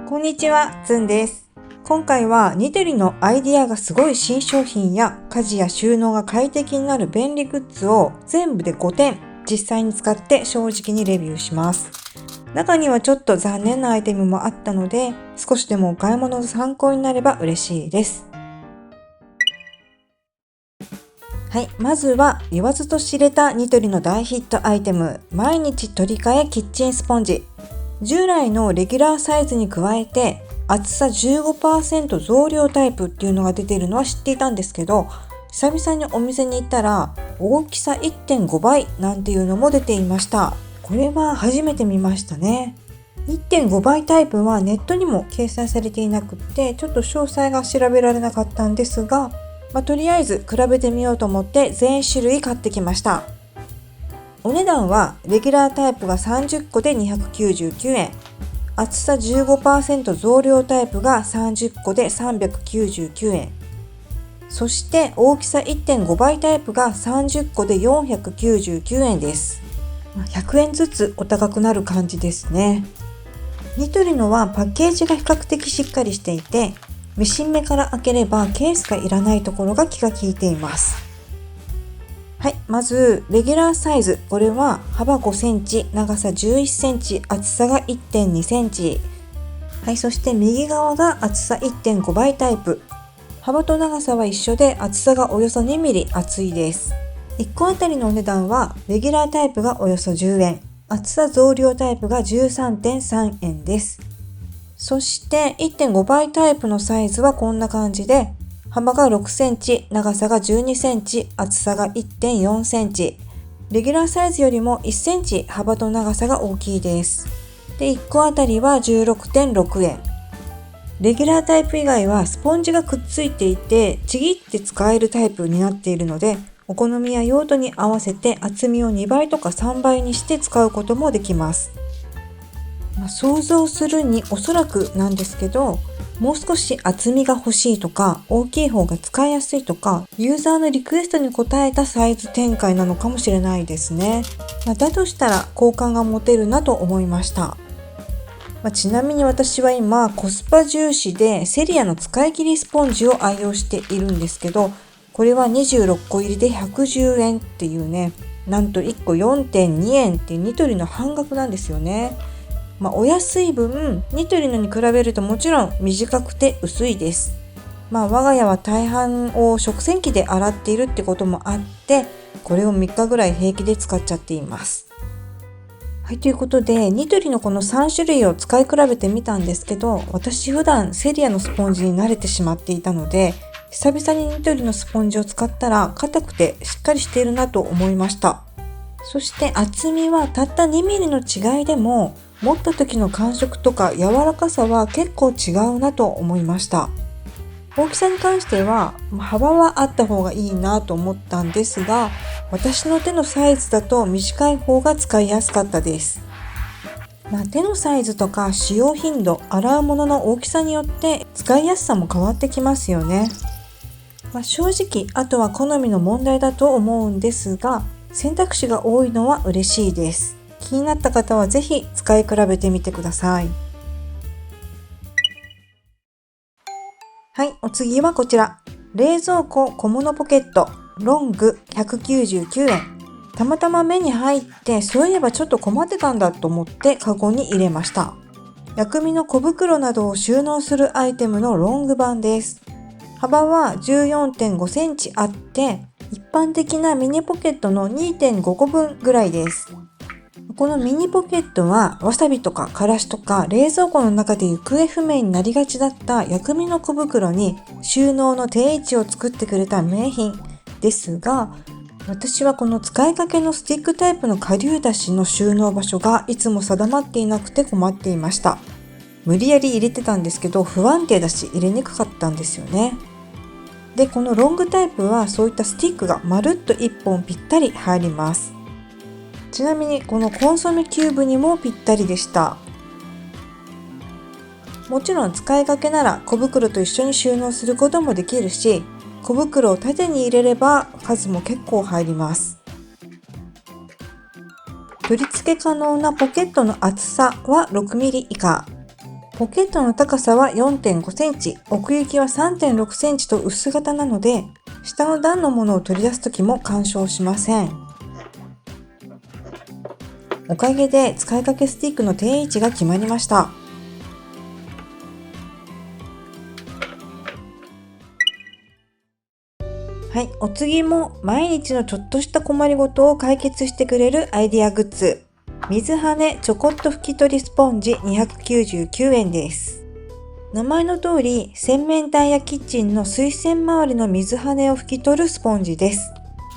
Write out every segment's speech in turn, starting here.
こんにちは、ずんです。今回はニトリのアイディアがすごい新商品や家事や収納が快適になる便利グッズを全部で5点実際に使って正直にレビューします。中にはちょっと残念なアイテムもあったので、少しでもお買い物の参考になれば嬉しいです。はい、まずは言わずと知れたニトリの大ヒットアイテム、毎日取り替えキッチンスポンジ。従来のレギュラーサイズに加えて厚さ 15% 増量タイプっていうのが出ているのは知っていたんですけど、久々にお店に行ったら大きさ 1.5 倍なんていうのも出ていました。これは初めて見ましたね。 1.5 倍タイプはネットにも掲載されていなくってちょっと詳細が調べられなかったんですが、とりあえず比べてみようと思って全種類買ってきました。お値段はレギュラータイプが30個で299円、厚さ 15% 増量タイプが30個で399円、そして大きさ 1.5 倍タイプが30個で499円です。100円ずつお高くなる感じですね。ニトリのはパッケージが比較的しっかりしていて、ミシン目から開ければケースがいらないところが気が利いています。はい、まずレギュラーサイズ、これは幅5センチ、長さ11センチ、厚さが 1.2 センチ。はい、そして右側が厚さ 1.5 倍タイプ。幅と長さは一緒で厚さがおよそ2ミリ厚いです。1個あたりのお値段はレギュラータイプがおよそ10円、厚さ増量タイプが 13.3 円です。そして 1.5 倍タイプのサイズはこんな感じで、幅が6センチ、長さが12センチ、厚さが 1.4 センチ。レギュラーサイズよりも1センチ幅と長さが大きいです。で、1個あたりは 16.6 円。レギュラータイプ以外はスポンジがくっついていて、ちぎって使えるタイプになっているので、お好みや用途に合わせて厚みを2倍とか3倍にして使うこともできます。想像するにおそらくなんですけど、もう少し厚みが欲しいとか、大きい方が使いやすいとか、ユーザーのリクエストに応えたサイズ展開なのかもしれないですね。だとしたら好感が持てるなと思いました。ちなみに私は今コスパ重視でセリアの使い切りスポンジを愛用しているんですけど、これは26個入りで110円っていうね、なんと1個 4.2 円っていうニトリの半額なんですよね。お安い分、ニトリのに比べるともちろん短くて薄いです。我が家は大半を食洗機で洗っているってこともあって、これを3日ぐらい平気で使っちゃっています。はい、ということで、ニトリのこの3種類を使い比べてみたんですけど、私普段セリアのスポンジに慣れてしまっていたので、久々にニトリのスポンジを使ったら硬くてしっかりしているなと思いました。そして厚みはたった2ミリの違いでも、持った時の感触とか柔らかさは結構違うなと思いました。大きさに関しては幅はあった方がいいなと思ったんですが、私の手のサイズだと短い方が使いやすかったです。手のサイズとか使用頻度、洗うものの大きさによって使いやすさも変わってきますよね。正直あとは好みの問題だと思うんですが、選択肢が多いのは嬉しいです。気になった方はぜひ使い比べてみてください。はい、お次はこちら。冷蔵庫小物ポケットロング199円。たまたま目に入って、そういえばちょっと困ってたんだと思ってカゴに入れました。薬味の小袋などを収納するアイテムのロング版です。幅は 14.5 センチあって、一般的なミニポケットの 2.5 個分ぐらいです。このミニポケットはわさびとかからしとか冷蔵庫の中で行方不明になりがちだった薬味の小袋に収納の定位置を作ってくれた名品ですが、私はこの使いかけのスティックタイプの顆粒だしの収納場所がいつも定まっていなくて困っていました。無理やり入れてたんですけど不安定だし入れにくかったんですよね。で、このロングタイプはそういったスティックがまるっと1本ぴったり入ります。ちなみにこのコンソメキューブにもぴったりでした。もちろん使いかけなら小袋と一緒に収納することもできるし、小袋を縦に入れれば数も結構入ります。取り付け可能なポケットの厚さは6ミリ以下。ポケットの高さは 4.5 センチ、奥行きは 3.6 センチと薄型なので、下の段のものを取り出すときも干渉しません。おかげで使いかけスティックの定位置が決まりました。はい、お次も毎日のちょっとした困りごとを解決してくれるアイディアグッズ。水はねちょこっと拭き取りスポンジ299円です。名前の通り、洗面台やキッチンの水洗周りの水はねを拭き取るスポンジです。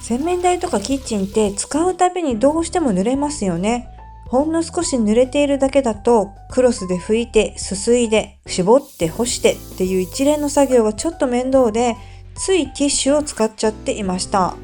洗面台とかキッチンって使うたびにどうしても濡れますよね。ほんの少し濡れているだけだと、クロスで拭いて、すすいで、絞って干してっていう一連の作業がちょっと面倒で、ついティッシュを使っちゃっていました。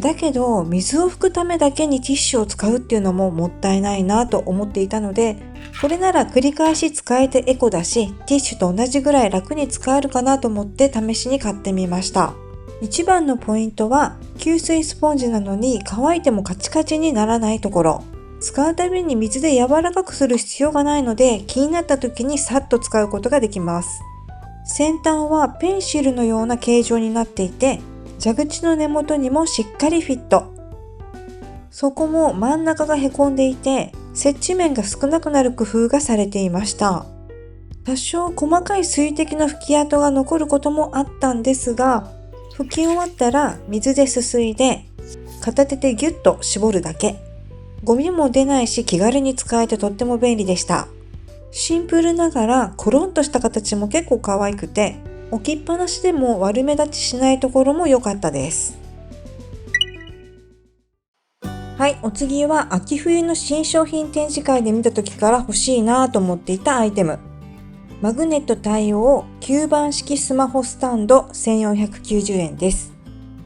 だけど、水を拭くためだけにティッシュを使うっていうのももったいないなと思っていたので、これなら繰り返し使えてエコだし、ティッシュと同じぐらい楽に使えるかなと思って試しに買ってみました。一番のポイントは、吸水スポンジなのに乾いてもカチカチにならないところ。使うたびに水で柔らかくする必要がないので、気になった時にさっと使うことができます。先端はペンシルのような形状になっていて、蛇口の根元にもしっかりフィット。そこも真ん中がへこんでいて、接地面が少なくなる工夫がされていました。多少細かい水滴の拭き跡が残ることもあったんですが、拭き終わったら水ですすいで、片手でギュッと絞るだけ。ゴミも出ないし気軽に使えてとっても便利でした。シンプルながらコロンとした形も結構可愛くて、置きっぱなしでも悪目立ちしないところも良かったです。はい、お次は秋冬の新商品展示会で見た時から欲しいなと思っていたアイテム。マグネット対応吸盤式スマホスタンド1490円です。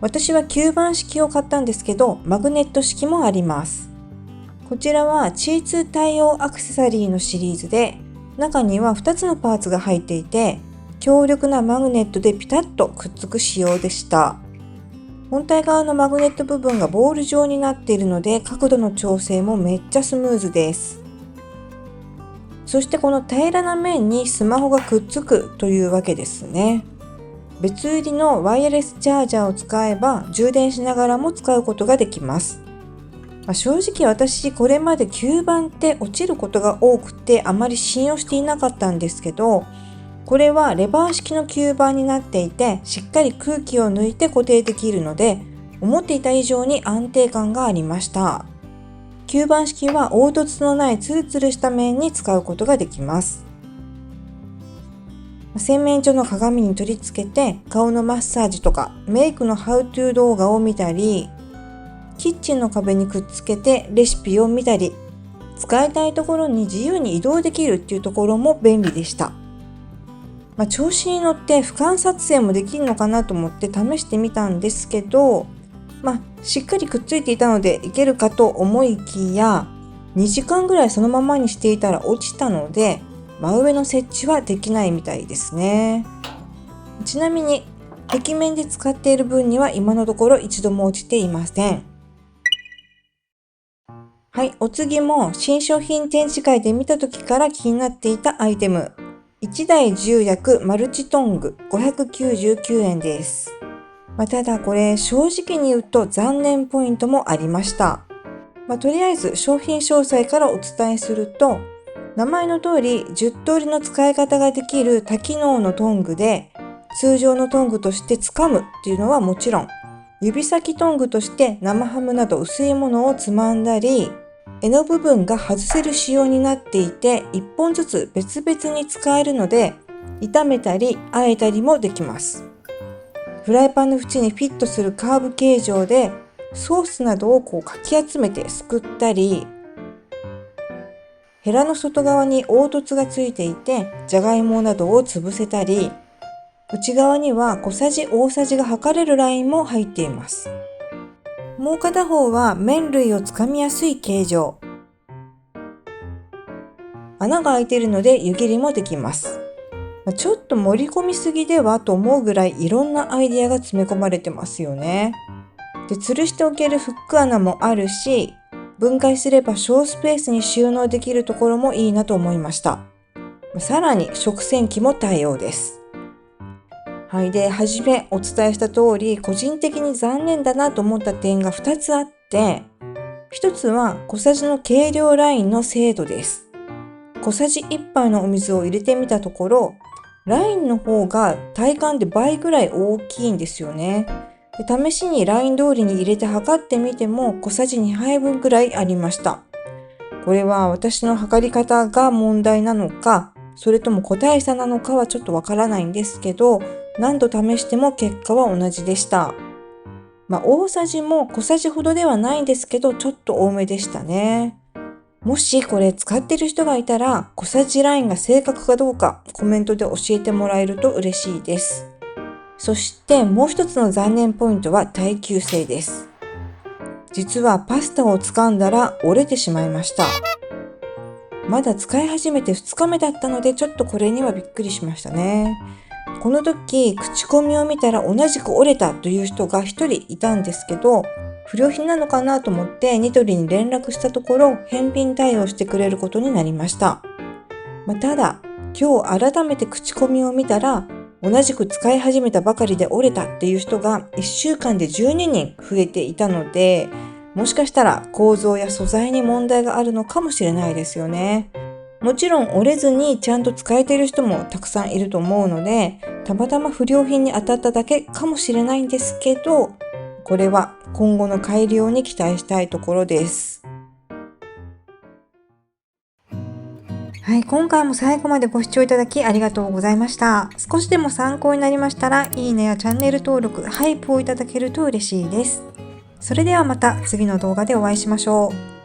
私は吸盤式を買ったんですけど、マグネット式もあります。こちらは C2 対応アクセサリーのシリーズで、中には2つのパーツが入っていて、強力なマグネットでピタッとくっつく仕様でした。本体側のマグネット部分がボール状になっているので、角度の調整もめっちゃスムーズです。そしてこの平らな面にスマホがくっつくというわけですね。別売りのワイヤレスチャージャーを使えば充電しながらも使うことができます。正直私これまで吸盤って落ちることが多くてあまり信用していなかったんですけど、これはレバー式の吸盤になっていて、しっかり空気を抜いて固定できるので、思っていた以上に安定感がありました。吸盤式は凹凸のないツルツルした面に使うことができます。洗面所の鏡に取り付けて顔のマッサージとかメイクのハウトゥー動画を見たり、キッチンの壁にくっつけてレシピを見たり、使いたいところに自由に移動できるっていうところも便利でした。調子に乗って俯瞰撮影もできるのかなと思って試してみたんですけど、しっかりくっついていたのでいけるかと思いきや、2時間ぐらいそのままにしていたら落ちたので、真上の設置はできないみたいですね。ちなみに壁面で使っている分には今のところ一度も落ちていません。はい、お次も新商品展示会で見た時から気になっていたアイテム。1台10役マルチトング599円です。ただこれ正直に言うと残念ポイントもありました。とりあえず商品詳細からお伝えすると、名前の通り10通りの使い方ができる多機能のトングで、通常のトングとして掴むっていうのはもちろん、指先トングとして生ハムなど薄いものをつまんだり、柄の部分が外せる仕様になっていて、1本ずつ別々に使えるので、炒めたり和えたりもできます。フライパンの縁にフィットするカーブ形状で、ソースなどをかき集めてすくったり、ヘラの外側に凹凸がついていて、じゃがいもなどを潰せたり、内側には小さじ大さじが測れるラインも入っています。もう片方は麺類をつかみやすい形状。穴が開いているので湯切りもできます。ちょっと盛り込みすぎではと思うぐらいいろんなアイデアが詰め込まれてますよね。で、吊るしておけるフック穴もあるし、分解すれば小スペースに収納できるところもいいなと思いました。さらに食洗機も対応です。はい。で、はじめお伝えした通り、個人的に残念だなと思った点が2つあって、1つは小さじの計量ラインの精度です。小さじ1杯のお水を入れてみたところ、ラインの方が体感で倍ぐらい大きいんですよね。で、試しにライン通りに入れて測ってみても小さじ2杯分ぐらいありました。これは私の測り方が問題なのか、それとも個体差なのかはちょっとわからないんですけど、何度試しても結果は同じでした。大さじも小さじほどではないんですけど、ちょっと多めでしたね。もしこれ使ってる人がいたら、小さじラインが正確かどうかコメントで教えてもらえると嬉しいです。そしてもう一つの残念ポイントは耐久性です。実はパスタを掴んだら折れてしまいました。まだ使い始めて2日目だったので、ちょっとこれにはびっくりしましたね。この時、口コミを見たら同じく折れたという人が1人いたんですけど、不良品なのかなと思ってニトリに連絡したところ、返品対応してくれることになりました。ただ、今日改めて口コミを見たら、同じく使い始めたばかりで折れたっていう人が1週間で12人増えていたので、もしかしたら構造や素材に問題があるのかもしれないですよね。もちろん折れずにちゃんと使えている人もたくさんいると思うので、たまたま不良品に当たっただけかもしれないんですけど、これは今後の改良に期待したいところです。はい、今回も最後までご視聴いただきありがとうございました。少しでも参考になりましたら、いいねやチャンネル登録、ハイプをいただけると嬉しいです。それではまた次の動画でお会いしましょう。